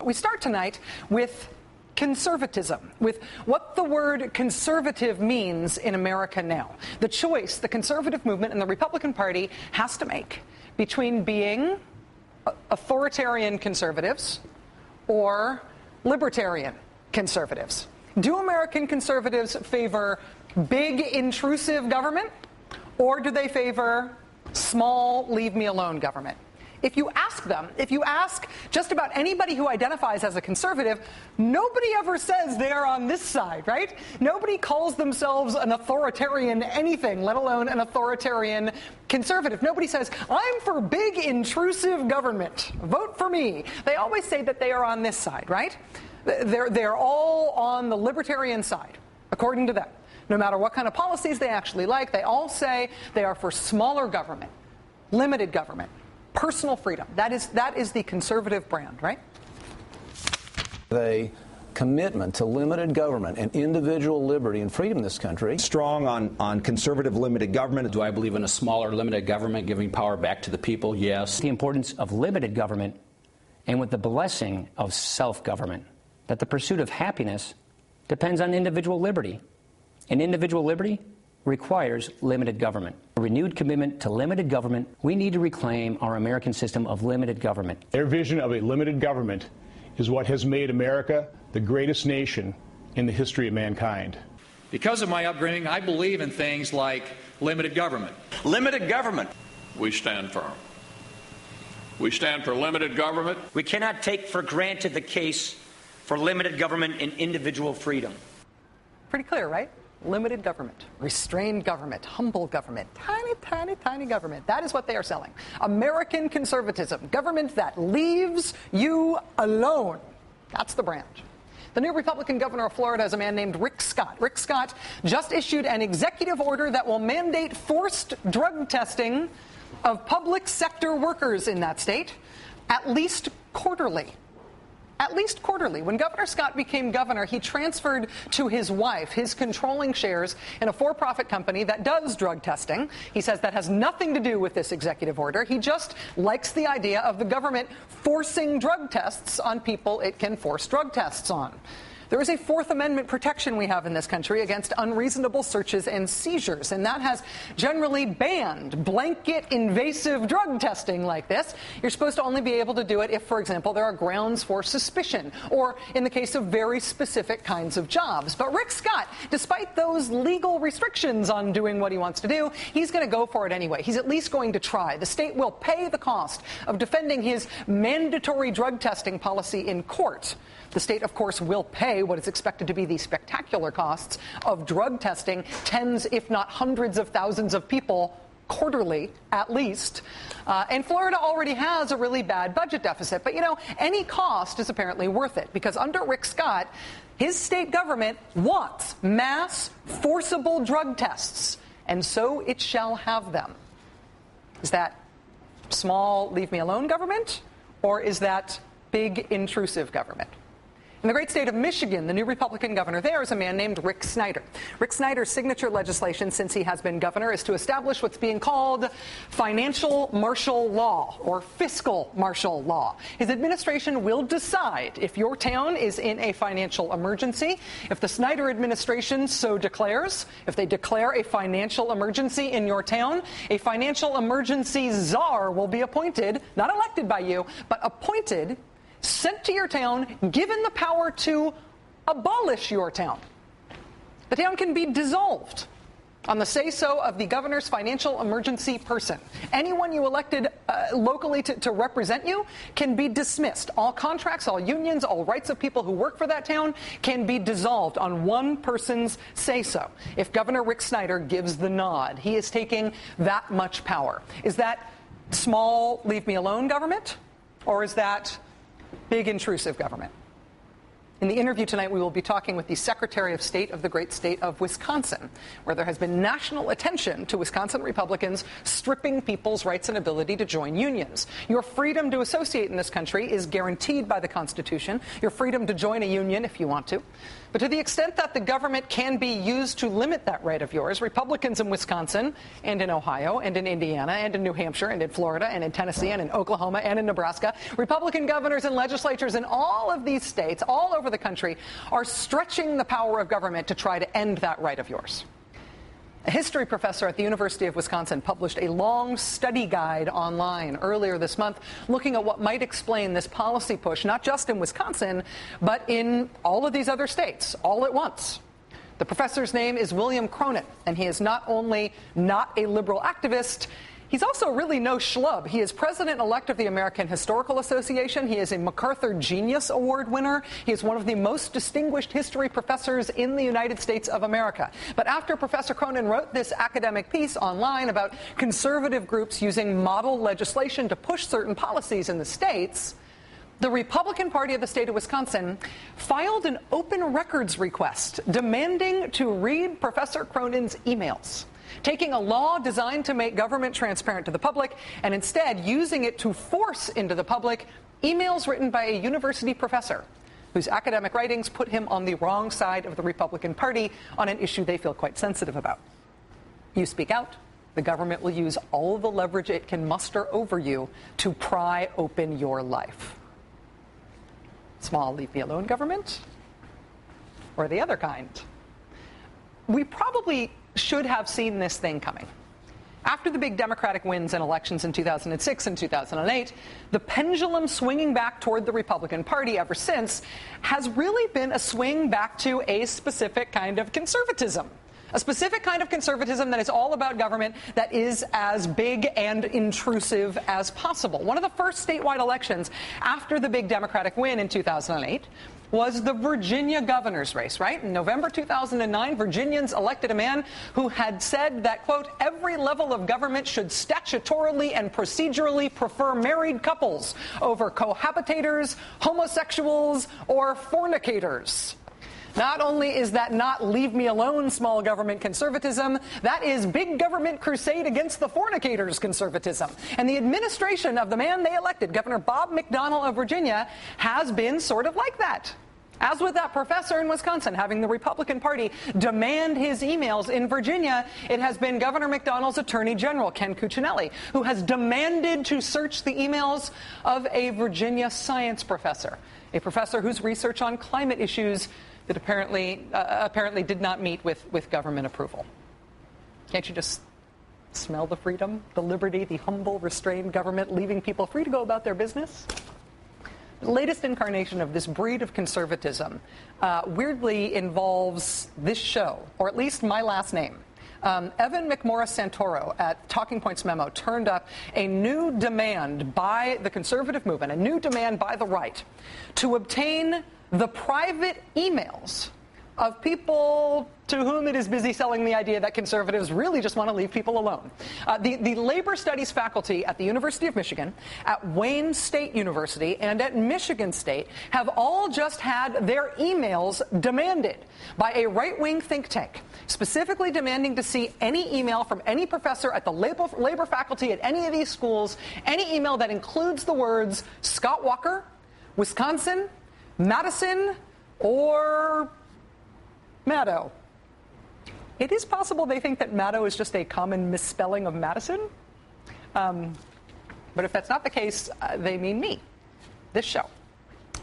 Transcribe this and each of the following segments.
we start tonight with conservatism, with what the word conservative means in America now. The choice the conservative movement and the Republican Party has to make between being authoritarian conservatives or libertarian conservatives. Do American conservatives favor big, intrusive government, or do they favor small, leave-me-alone government? If you ask just about anybody who identifies as a conservative, nobody ever says they're on this side, right? Nobody calls themselves an authoritarian anything, let alone an authoritarian conservative. Nobody says, I'm for big, intrusive government. Vote for me. They always say that they are on this side, right? They're all on the libertarian side, according to them. No matter what kind of policies they actually like, they all say they are for smaller government, limited government, personal freedom. That is the conservative brand, right? The commitment to limited government and individual liberty and freedom in this country. Strong on conservative limited government. Do I believe in a smaller limited government giving power back to the people? Yes. The importance of limited government and with the blessing of self-government, that the pursuit of happiness depends on individual liberty. And individual liberty requires limited government. A renewed commitment to limited government, we need to reclaim our American system of limited government. Their vision of a limited government is what has made America the greatest nation in the history of mankind. Because of my upbringing, I believe in things like limited government. Limited government. We stand firm. We stand for limited government. We cannot take for granted the case for limited government and individual freedom. Pretty clear, right? Limited government, restrained government, humble government, tiny, tiny, tiny government. That is what they are selling. American conservatism, government that leaves you alone. That's the brand. The new Republican governor of Florida is a man named Rick Scott. Rick Scott just issued an executive order that will mandate forced drug testing of public sector workers in that state, at least quarterly. At least quarterly. When Governor Scott became governor, he transferred to his wife his controlling shares in a for-profit company that does drug testing. He says that has nothing to do with this executive order. He just likes the idea of the government forcing drug tests on people it can force drug tests on. There is a Fourth Amendment protection we have in this country against unreasonable searches and seizures, and that has generally banned blanket invasive drug testing like this. You're supposed to only be able to do it if, for example, there are grounds for suspicion, or in the case of very specific kinds of jobs. But Rick Scott, despite those legal restrictions on doing what he wants to do, he's going to go for it anyway. He's at least going to try. The state will pay the cost of defending his mandatory drug testing policy in court. The state, of course, will pay what is expected to be the spectacular costs of drug testing tens, if not hundreds of thousands of people quarterly, at least. And Florida already has a really bad budget deficit. But, you know, any cost is apparently worth it, because under Rick Scott, his state government wants mass, forcible drug tests, and so it shall have them. Is that small, leave-me-alone government, or is that big, intrusive government? In the great state of Michigan, the new Republican governor there is a man named Rick Snyder. Rick Snyder's signature legislation since he has been governor is to establish what's being called financial martial law, or fiscal martial law. His administration will decide if your town is in a financial emergency. If the Snyder administration so declares, if they declare a financial emergency in your town, a financial emergency czar will be appointed, not elected by you, but appointed, sent to your town, given the power to abolish your town. The town can be dissolved on the say-so of the governor's financial emergency person. Anyone you elected locally to represent you can be dismissed. All contracts, all unions, all rights of people who work for that town can be dissolved on one person's say-so. If Governor Rick Snyder gives the nod, he is taking that much power. Is that small, leave-me-alone government? Or is that big, intrusive government? In the interview tonight, we will be talking with the Secretary of State of the great state of Wisconsin, where there has been national attention to Wisconsin Republicans stripping people's rights and ability to join unions. Your freedom to associate in this country is guaranteed by the Constitution. Your freedom to join a union if you want to. But to the extent that the government can be used to limit that right of yours, Republicans in Wisconsin and in Ohio and in Indiana and in New Hampshire and in Florida and in Tennessee and in Oklahoma and in Nebraska, Republican governors and legislatures in all of these states, all over the country, are stretching the power of government to try to end that right of yours. A history professor at the University of Wisconsin published a long study guide online earlier this month looking at what might explain this policy push, not just in Wisconsin, but in all of these other states, all at once. The professor's name is William Cronin, and he is not only not a liberal activist, he's also really no schlub. He is president-elect of the American Historical Association. He is a MacArthur Genius Award winner. He is one of the most distinguished history professors in the United States of America. But after Professor Cronin wrote this academic piece online about conservative groups using model legislation to push certain policies in the states, the Republican Party of the state of Wisconsin filed an open records request demanding to read Professor Cronin's emails, taking a law designed to make government transparent to the public and instead using it to force into the public emails written by a university professor whose academic writings put him on the wrong side of the Republican Party on an issue they feel quite sensitive about. You speak out, the government will use all the leverage it can muster over you to pry open your life. Small, leave me alone government, or the other kind? We probably should have seen this thing coming. After the big Democratic wins in elections in 2006 and 2008, the pendulum swinging back toward the Republican Party ever since has really been a swing back to a specific kind of conservatism. A specific kind of conservatism that is all about government that is as big and intrusive as possible. One of the first statewide elections after the big Democratic win in 2008 was the Virginia governor's race, right? In November 2009, Virginians elected a man who had said that, quote, every level of government should statutorily and procedurally prefer married couples over cohabitators, homosexuals, or fornicators. Not only is that not leave me alone small government conservatism, that is big government crusade against the fornicators conservatism. And the administration of the man they elected, Governor Bob McDonnell of Virginia, has been sort of like that. As with that professor in Wisconsin having the Republican Party demand his emails in Virginia, it has been Governor McDonnell's Attorney General, Ken Cuccinelli, who has demanded to search the emails of a Virginia science professor, a professor whose research on climate issues that apparently did not meet with government approval. Can't you just smell the freedom, the liberty, the humble, restrained government leaving people free to go about their business? The latest incarnation of this breed of conservatism weirdly involves this show, or at least my last name. Evan McMorris Santoro at Talking Points Memo turned up a new demand by the conservative movement, a new demand by the right, to obtain the private emails of people to whom it is busy selling the idea that conservatives really just want to leave people alone. The labor studies faculty at the University of Michigan, at Wayne State University, and at Michigan State have all just had their emails demanded by a right-wing think tank, specifically demanding to see any email from any professor at the labor faculty at any of these schools, any email that includes the words Scott Walker, Wisconsin, Madison, or Maddow. It is possible they think that Maddow is just a common misspelling of Madison. But if that's not the case, they mean me, this show.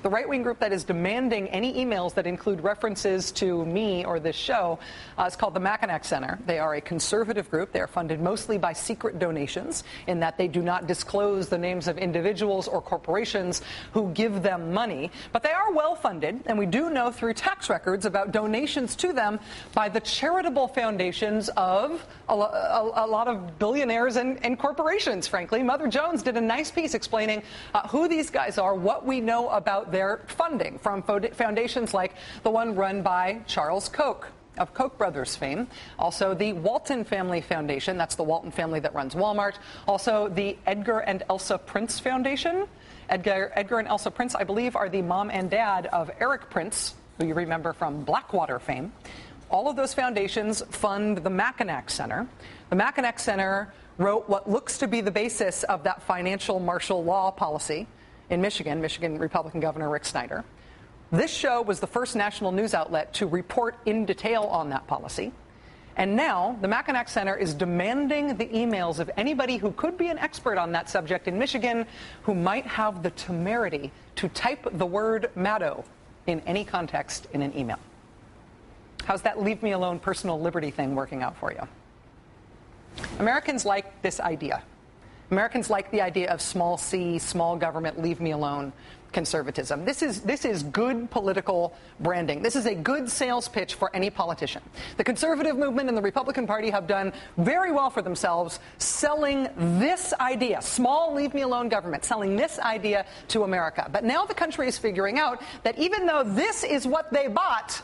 The right-wing group that is demanding any emails that include references to me or this show is called the Mackinac Center. They are a conservative group. They are funded mostly by secret donations in that they do not disclose the names of individuals or corporations who give them money. But they are well-funded, and we do know through tax records about donations to them by the charitable foundations of a lot of billionaires and corporations, frankly. Mother Jones did a nice piece explaining who these guys are, what we know about their funding from foundations like the one run by Charles Koch, of Koch brothers fame. Also, the Walton Family Foundation. That's the Walton family that runs Walmart. Also, the Edgar and Elsa Prince Foundation. Edgar and Elsa Prince, I believe, are the mom and dad of Eric Prince, who you remember from Blackwater fame. All of those foundations fund the Mackinac Center. The Mackinac Center wrote what looks to be the basis of that financial martial law policy in Michigan Republican Governor Rick Snyder. This show was the first national news outlet to report in detail on that policy. And now the Mackinac Center is demanding the emails of anybody who could be an expert on that subject in Michigan who might have the temerity to type the word Maddow in any context in an email. How's that leave me alone personal liberty thing working out for you? Americans like this idea. Americans like the idea of small c, small government, leave me alone conservatism. This is good political branding. This is a good sales pitch for any politician. The conservative movement and the Republican Party have done very well for themselves selling this idea, small leave me alone government, selling this idea to America. But now the country is figuring out that even though this is what they bought,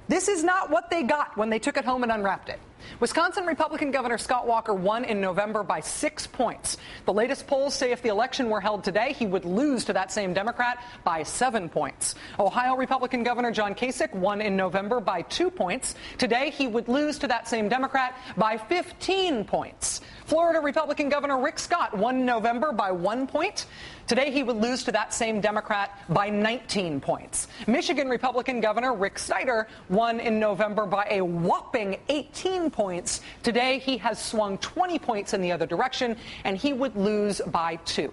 this is not what they got when they took it home and unwrapped it. Wisconsin Republican Governor Scott Walker won in November by 6 points. The latest polls say if the election were held today, he would lose to that same Democrat by 7 points. Ohio Republican Governor John Kasich won in November by 2 points. Today, he would lose to that same Democrat by 15 points. Florida Republican Governor Rick Scott won in November by 1 point. Today, he would lose to that same Democrat by 19 points. Michigan Republican Governor Rick Snyder won in November by a whopping 18 points. Today, he has swung 20 points in the other direction, and he would lose by 2.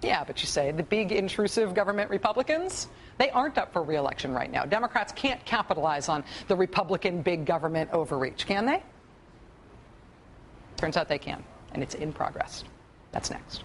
Yeah, but you say, the big intrusive government Republicans, they aren't up for re-election right now. Democrats can't capitalize on the Republican big government overreach, can they? Turns out they can, and it's in progress. That's next.